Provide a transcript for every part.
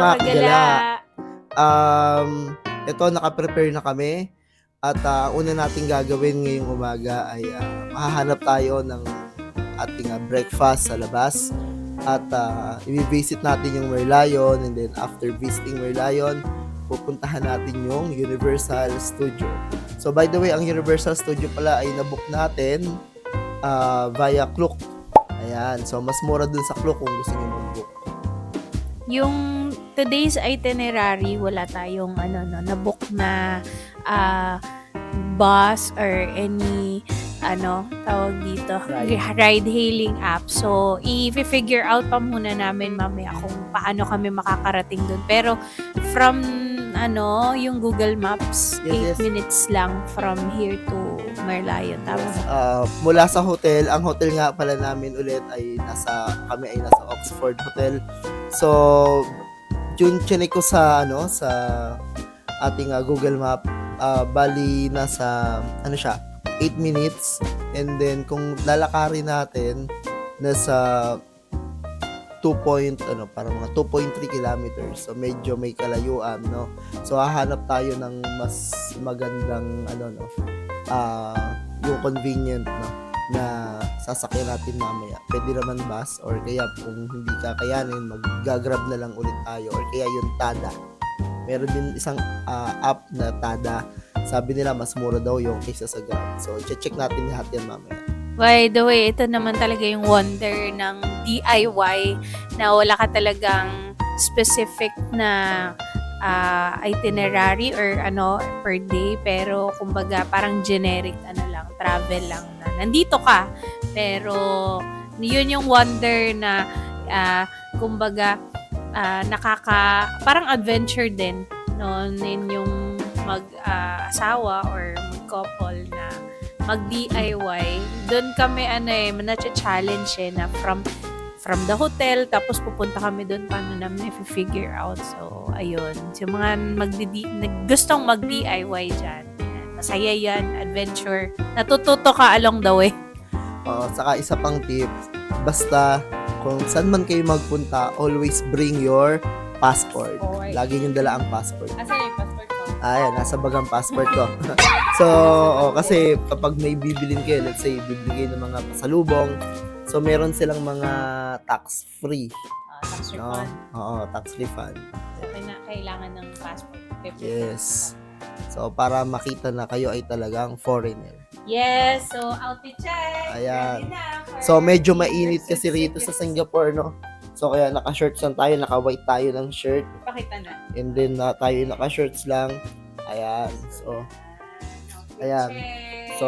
mga Kagala. kagala. Ito, nakaprepare na kami. At una nating gagawin ngayong umaga ay mahahanap tayo ng ating breakfast sa labas. At i-visit natin yung Merlion, and then after visiting Merlion, pupuntahan natin yung Universal Studio. So by the way, ang Universal Studio pala ay nabook natin via Klook. Ayan, so mas mura dun sa Klook kung gusto niyo mag-book. Yung today's itinerary, wala tayong na-book na bus or any tawag dito, ride-hailing app. So, i-figure out pa muna namin mamaya kung paano kami makakarating dun. Pero, from, yung Google Maps, 8 minutes lang from here to Merlion. Tama ba? Mula sa hotel, ang hotel nga pala namin ulit ay kami ay nasa Oxford Hotel. So, yun chinek ko sa ating Google Map, bali nasa 8 minutes, and then kung lalakarin natin nasa 2.3 kilometers. So medyo may kalayuan, no. So hahanap tayo ng mas magandang yung convenient, no, na sasakyan natin mamaya. Pwede naman bus, or kaya kung hindi kakayanin, mag-grab na lang ulit tayo, or kaya yung Tada. Meron din isang app na Tada. Sabi nila mas mura daw yung kaysa sa Grab. So check natin lahat yan mamaya. By the way, ito naman talaga yung wonder ng DIY, na wala ka talagang specific na itinerary or per day, pero kumbaga parang generic travel lang na nandito ka, pero yun yung wonder na kumbaga parang adventure din, no, yung mag-asawa or mag-couple na mag-DIY. Doon kami na-challenge na from the hotel, tapos pupunta kami doon, paano namin i-figure out. So, ayun. So, mga gustong mag-DIY dyan, masaya yan, adventure. Natututo ka along the way. Saka isa pang tip, basta kung saan man kayo magpunta, always bring your passport. Lagi niyong dala ang passport. Asan yung passport ko? Ayan, nasa bagang passport ko. So, kasi kapag may bibilin kayo, let's say, bibigay ng mga pasalubong, so meron silang mga tax-free. Tax refund. Oo, tax refund. So, kailangan ng passport. Yes. So, para makita na kayo ay talagang foreigner. Yes, so outfit check. Ayan. So, medyo mainit kasi rito sa Singapore, no? So, kaya naka-shorts lang tayo, naka-white tayo ng shirt. Pakita na. And then, tayo naka-shirts lang. Ayan. So, ayan. So,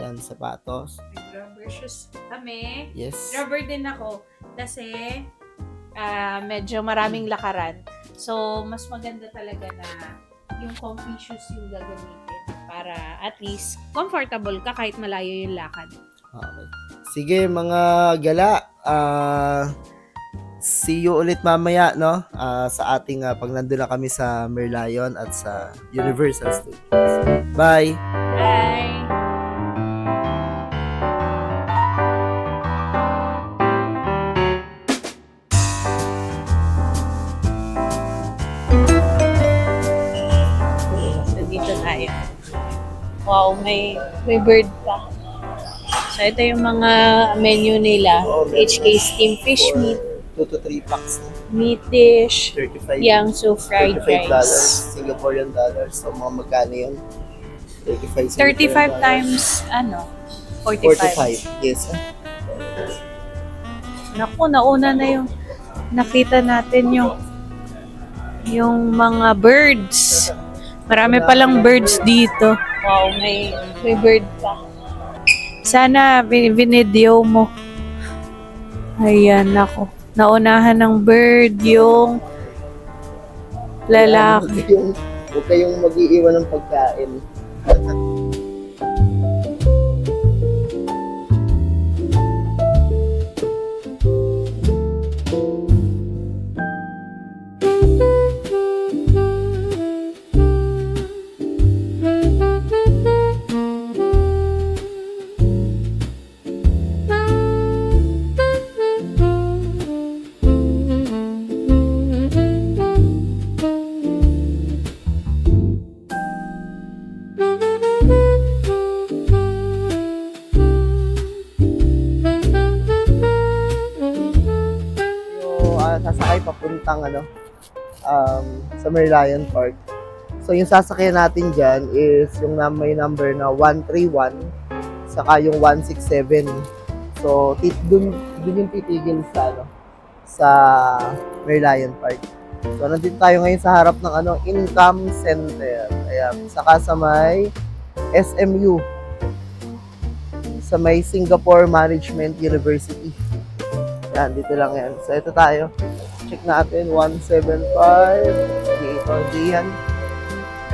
yan, sapatos. Rubber shoes kami. Yes. Rubber din ako. Kasi, medyo maraming lakaran. So, mas maganda talaga na yung comfy shoes yung gagamitin. Para at least, comfortable ka kahit malayo yung lakad. Okay. Sige, mga gala. See you ulit mamaya, no? Sa ating pag nandun na kami sa Merlion at sa Universal Studios. Bye! Bye! So, dito tayo. Wow, may bird pa. So, ito yung mga menu nila. HK steamed fish meat, 2 to 3 packs. meat dish, 35. Yangsu fried $35 rice. Singaporean dollars. So, mga magkano yun? 35 35 times, 45. 45. Yes. Naku, nauna na yung nakita natin yung mga birds. Marami palang birds dito. Wow, may bird pa. Sana binidyo mo. Ayan, naku. Naunahan ng bird yung lalaki. Huwag kayong mag-iiwan ng pagkain. papuntang sa Merlion Park. So yung sasakyan natin dyan is yung may number na 131 saka yung 167. So dun yung titigil sa Merlion Park. So nandito tayo ngayon sa harap ng Income Center. Ayan, saka sa may SMU, sa may Singapore Management University. Yan, dito lang yan. So ito tayo. Check natin, 175. Dito, diyan.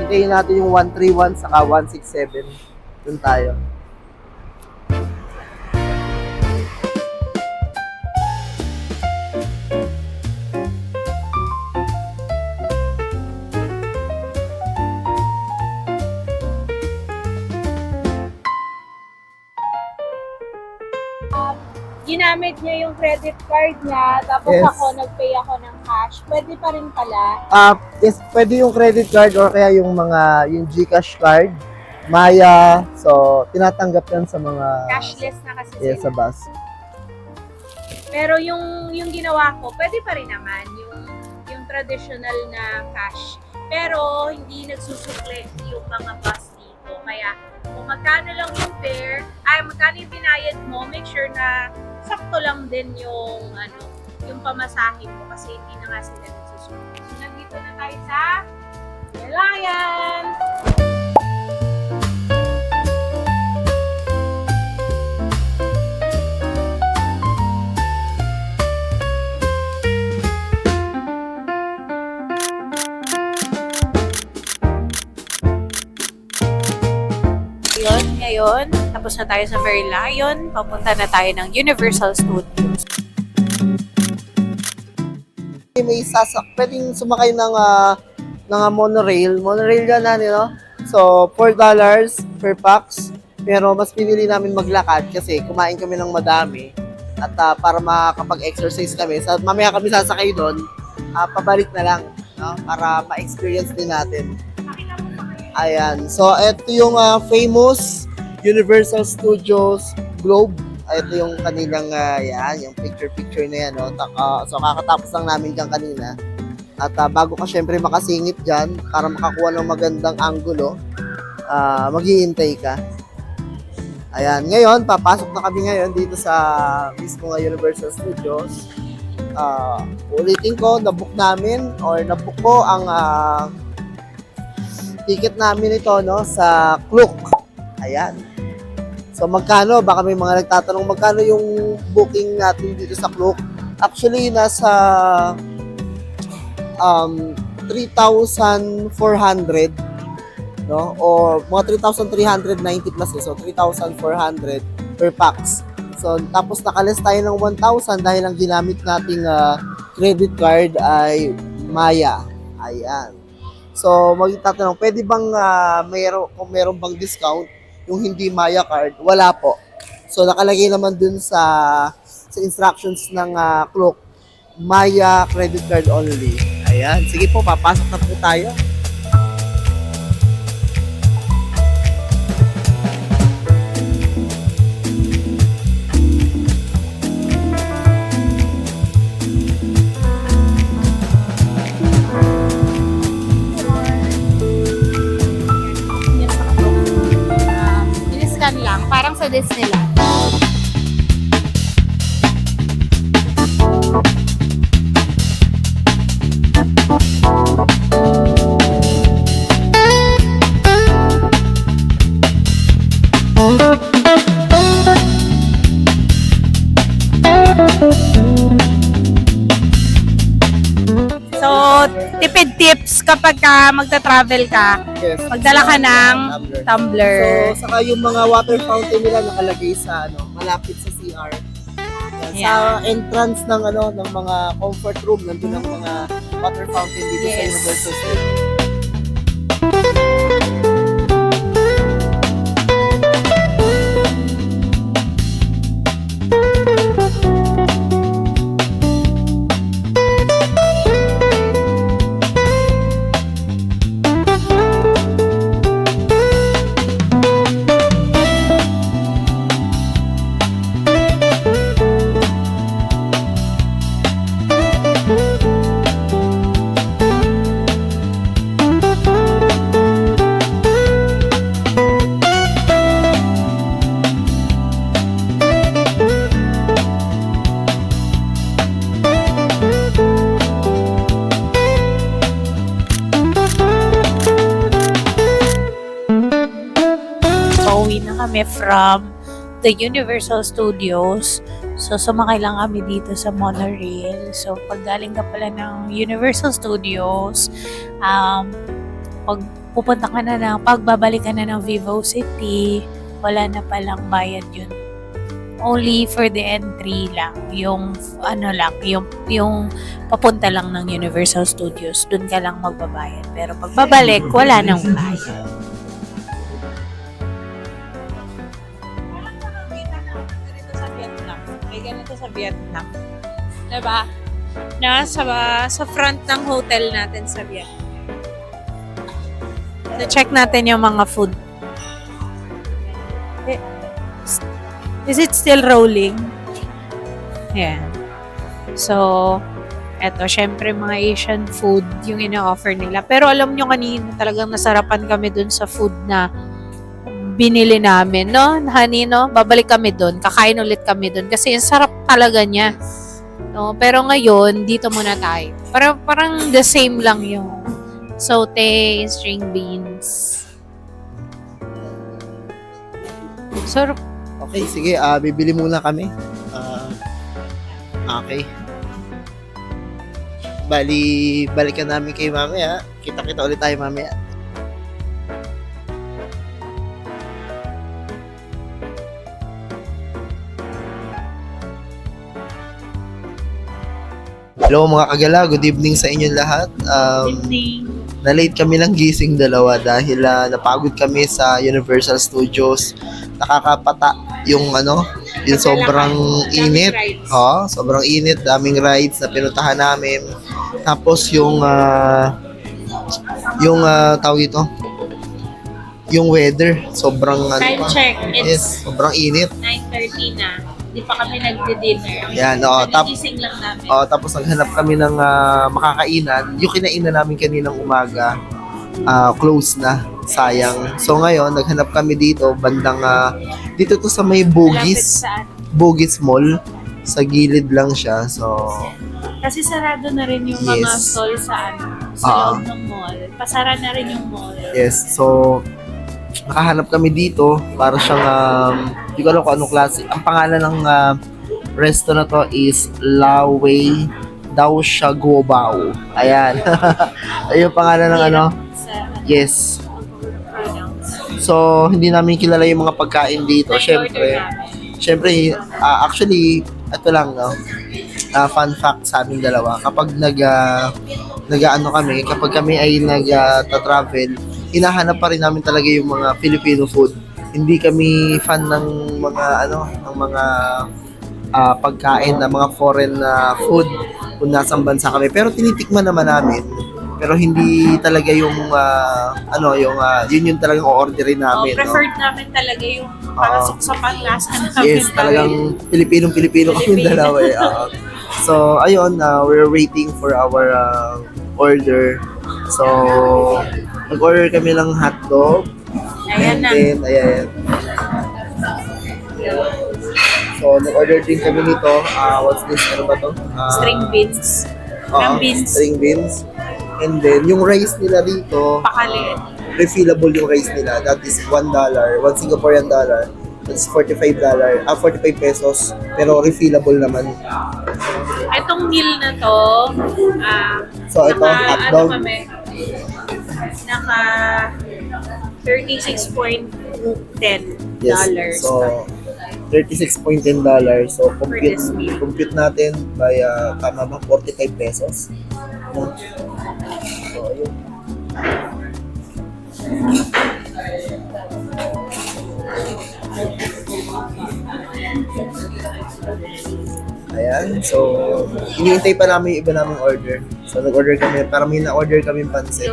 Hintayin natin yung 131 saka 167. Dun tayo. Ginamit niya yung credit card niya, tapos Yes. nagpay ako ng cash. Pwede pa rin pala. Yes, pwede yung credit card or kaya yung yung GCash card, Maya. So, tinatanggap yan sa mga Cashless na kasi sa sila. bus. Pero yung ginawa ko, pwede pa rin naman yung traditional na cash. Pero hindi nagsusukle yung mga bus dito. Kaya kung magkano lang yung fare, magkano yung binayad mo, make sure na sakto lang din yung pamasahe mo kasi hindi na nga sila nagsusukle. So nandito na tayo sa Merlion! Ngayon, tapos na tayo sa Merlion, papunta na tayo ng Universal Studios. May pwedeng sumakay ng monorail. Monorail yan So, $4 per pax. Pero mas pinili namin maglakad kasi kumain kami ng madami. At para makapag-exercise kami. So, mamaya kami sasakay doon. Pabalik na lang. No? Para ma-experience din natin. Ayan. So, ito yung famous Universal Studios Globe. Ito yung kanilang, yung picture na yan. No? So, kakatapos lang namin dyan kanina. At bago ka syempre makasingit dyan, para makakuha ng magandang anggulo, maghihintay ka. Ayan. Ngayon, papasok na kami ngayon dito sa mismo Universal Studios. Ulitin ko, nabook ko ang ticket namin ito sa Klook. Ayan. So magkano? Baka may mga nagtatanong magkano yung booking natin dito sa Klook. Actually nasa 3,400 no? O mga 3,390 plus so 3,400 per pax. So tapos nakalis tayo ng 1,000 dahil ang ginamit nating credit card ay Maya. Ayan. So, magtatanong, pwede bang kung meron bang discount yung hindi Maya card? Wala po. So, nakalagay naman dun sa instructions ng Klook, Maya credit card only. Ayan. Sige po, papasok na po tayo. Lang, parang sa Disneyland. So, tipid tips kapag magta-travel ka, Yes. magdala ka ng tumbler. So, saka yung mga water fountain nila nakalagay sa malapit sa CR. Sa entrance ng ng mga comfort room, nandun ang mga water fountain dito sa Yes. Universal Studios. kami from the Universal Studios. So, sumakay lang kami dito sa monorail. So, pag galing ka pala ng Universal Studios, pag pupunta ka na pagbabalik ka na ng Vivo City, wala na palang bayad yun. Only for the entry lang. Yung papunta lang ng Universal Studios, dun ka lang magbabayad. Pero pagbabalik, wala nang bayad. Ganito sa Vietnam. Diba? Sa front ng hotel natin sa Vietnam. So, check natin yung mga food. Is it still rolling? Ayan. So, eto, syempre mga Asian food yung ina-offer nila. Pero alam nyo kanina, talagang nasarapan kami dun sa food na binili namin, no? Honey, no? Babalik kami doon. Kakain ulit kami doon. Kasi ang sarap talaga niya. No? Pero ngayon, dito muna tayo. Parang the same lang yung saute, string beans. Sarap. Okay, sige. Bibili muna kami. Okay. Balikan namin kay mamaya. Kita-kita ulit tayo mamaya. Hello mga kagala, good evening sa inyong lahat. Evening. Na-late kami ng gising dalawa dahil napagod kami sa Universal Studios. Nakakapata yung yung sobrang init. Sobrang init, daming rides na pinuntahan namin. Tapos yung tawag ito, yung weather, sobrang Time check, it's sobrang init. 9:30 na. Hindi pa kami nagdi-dinner. Yan, Nagising lang namin. Tapos naghanap kami ng makakainan. Yung kinainan namin kaninang umaga, close na. Sayang. So ngayon, naghanap kami dito, bandang, dito to sa may Bugis. Bugis Mall. Sa gilid lang siya. So, kasi sarado na rin yung mga stall sa loob ng mall. Pasara na rin yung mall. Yes. So, nakahanap kami dito para siyang hindi ko alam kung anong klase. Ang pangalan ng resto na to is Laway Dao Siya Guobao. Ayan. Ayun yung pangalan ng Yes. So, hindi namin kilala yung mga pagkain dito. Syempre, actually, ito lang, fun fact sa aming dalawa. Kapag kapag kami ay nag-travel, hinahanap pa rin namin talaga yung mga Filipino food. Hindi kami fan ng mga pagkain na mga foreign food kung nasang bansa kami. Pero tinitikman naman namin. Pero hindi talaga yung yun yung talagang o-orderin namin. Preferred namin talaga yung pasok sa panlasa namin. Yes, talagang Pilipino kami dalawa. So, ayun, we're waiting for our order. So, nag-order kami ng hotdog. Ayan na. Then, ayan. So, nag-order din kami nito. What's this? Ano ba to? String beans. Beans. String beans. And then, yung rice nila dito, Pakali. refillable yung rice nila. That is $1, $1 Singaporean dollar. That's $45, 45 pesos. Pero refillable naman. Itong meal na to, So, ito, hotdog. Naka $36.10. Yes. So, $36.10. So, compute natin by, tama ba, 45 pesos. No? So, ayun. Ayan. So, iniintay pa namin yung iba naming order. So, nag-order kami. Parang may na-order kami pansit.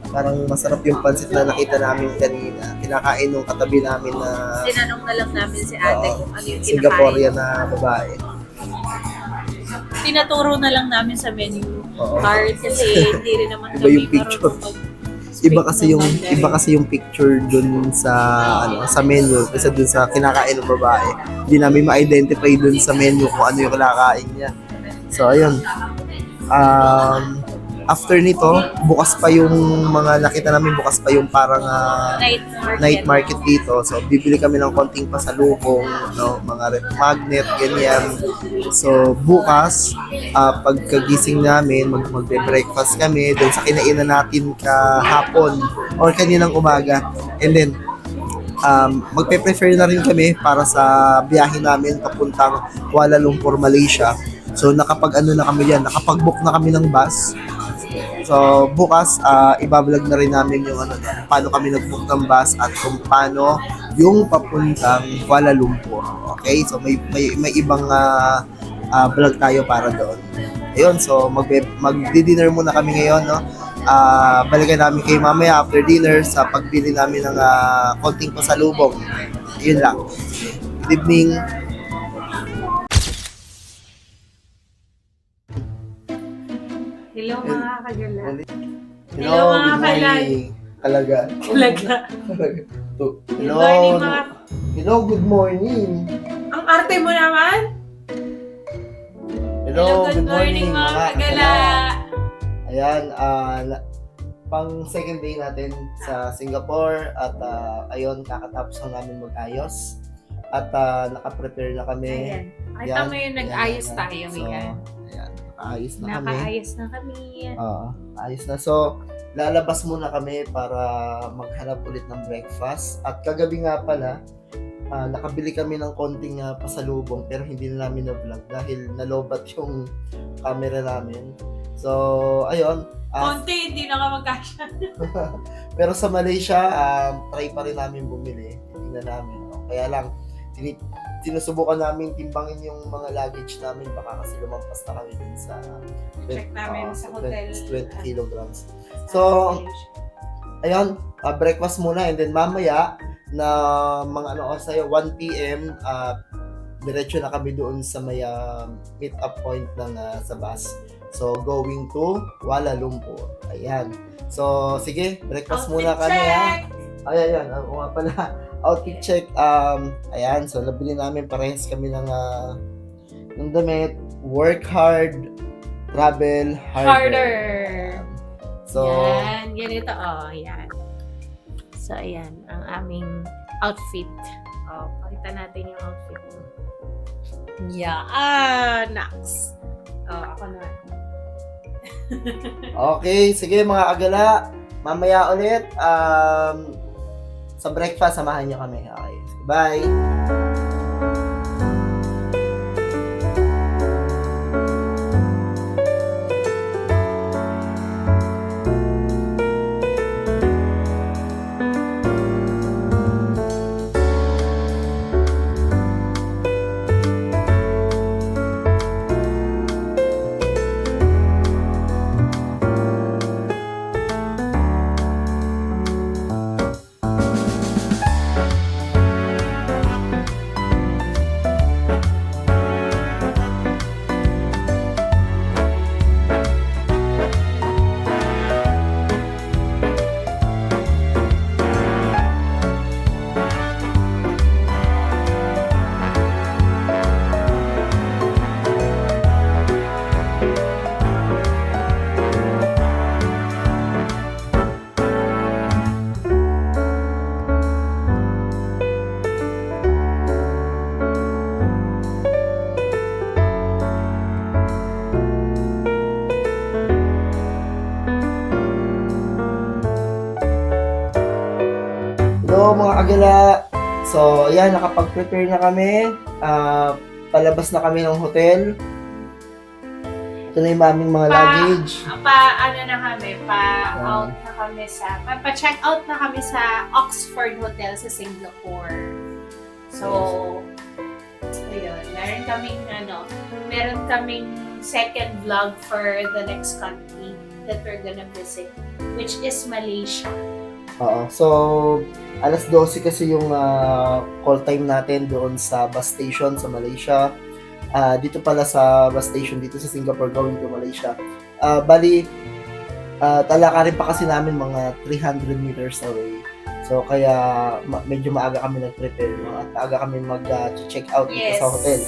Parang masarap yung pansit na nakita namin kanina. Kinakain nung katabi namin na Tinanong na lang namin si ate kung ano yung kinakain. Singaporean na babae. Tinaturo na lang namin sa menu card kasi hindi rin naman Iba kami yung picture. marunong Iba kasi yung picture dun sa sa menu kasi dun sa kinakain ng babae. Hindi namin ma-identify dun sa menu kung ano yung kinakain niya. So ayun. after nito, bukas pa yung mga nakita namin, bukas pa yung parang night market dito. So, bibili kami ng konting pasalubong, no? Mga ref magnet, ganyan. So, bukas, pagkagising namin, magbe-breakfast kami doon sa kinainan natin kahapon or kaninang umaga. And then, magpe-prefer na rin kami para sa biyahe namin papuntang Kuala Lumpur, Malaysia. So, nakapag-ano na kami yan, nakapag-book na kami ng bus. So, bukas, ibablog na rin namin yung paano kami nag-book ng bus at kung paano yung papuntang Kuala Lumpur. Okay? So, may ibang vlog tayo para doon. Ayun, so magdi-dinner muna kami ngayon, no? Balikan namin kayo mamaya after dinner sa pagbili namin ng konting pasalubong. Yun lang. Good evening. Hello mga kagala. Hello, mga good morning. Kalaga. Talaga. Hello. Good morning mga... Hello, good morning. Ang arte mo naman? Hello, good morning mga kagala. Ayan, pang second day natin sa Singapore at ayun, kakatapos na namin mag-ayos at naka-prepare na kami. Ayan. Kita mo yung nag-ayos tayo. So, Ayan. ayan, nakaayos na kami. Nakaayos na kami. Ayos na. So, lalabas muna kami para maghanap ulit ng breakfast. At kagabi nga pala, nakabili kami ng konting pasalubong pero hindi na namin na-vlog dahil nalobat yung camera namin. So, ayun. Konti, hindi na ka magkasya. Pero sa Malaysia, try pa rin namin bumili. Hindi na namin. No? Kaya lang, sinusubukan namin timbangin yung mga luggage namin baka kasi lumampas na kami dun sa Check namin sa hotel. 20 kilograms. So, ayun, breakfast muna and then mamaya na mga sa'yo, 1 p.m. Diretso na kami doon sa may meet up point ng sa bus. So, going to Kuala Lumpur. Ayan. So, sige, breakfast muna kami ha. Ayan, oo nga pala. Outfit check. Ayan, so nabili namin parehas kami ng damit. Work hard, travel harder. So, yan, ganito. Yan. So, ayan, ang aming outfit. Pakita natin yung outfit mo. Yeah, next. Ako na. okay, sige mga agala. Mamaya ulit, sa breakfast, samahan niyo kami. Okay, bye! Hello mga agala. So, ayan, nakapag-prepare na kami. Palabas na kami ng hotel. Ito na yung aming mga luggage. Ano na kami, pa-out na kami pa-check out na kami sa Oxford Hotel sa Singapore. So, ayun, meron kaming second vlog for the next country that we're gonna visit, which is Malaysia. So, alas 12 kasi yung call time natin doon sa bus station sa Malaysia. Dito pala sa bus station dito sa Singapore going to Malaysia. Bali, talakarin pa kasi namin mga 300 meters away. So, kaya medyo maaga kami nag-prepare. No? At maaga kami mag-check out dito sa hotel.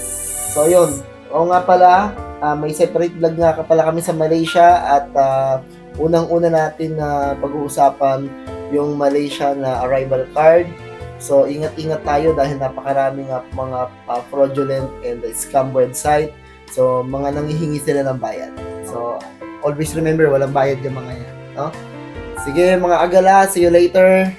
So, yun. Oo nga pala, may separate vlog nga pala kami sa Malaysia at unang-una natin na pag-uusapan yung Malaysia na arrival card. So, ingat-ingat tayo dahil napakarami nga mga fraudulent and scam website. So, mga nanghihingi sila ng bayad. So, always remember, walang bayad yung mga yan. No? Sige, mga agala. See you later.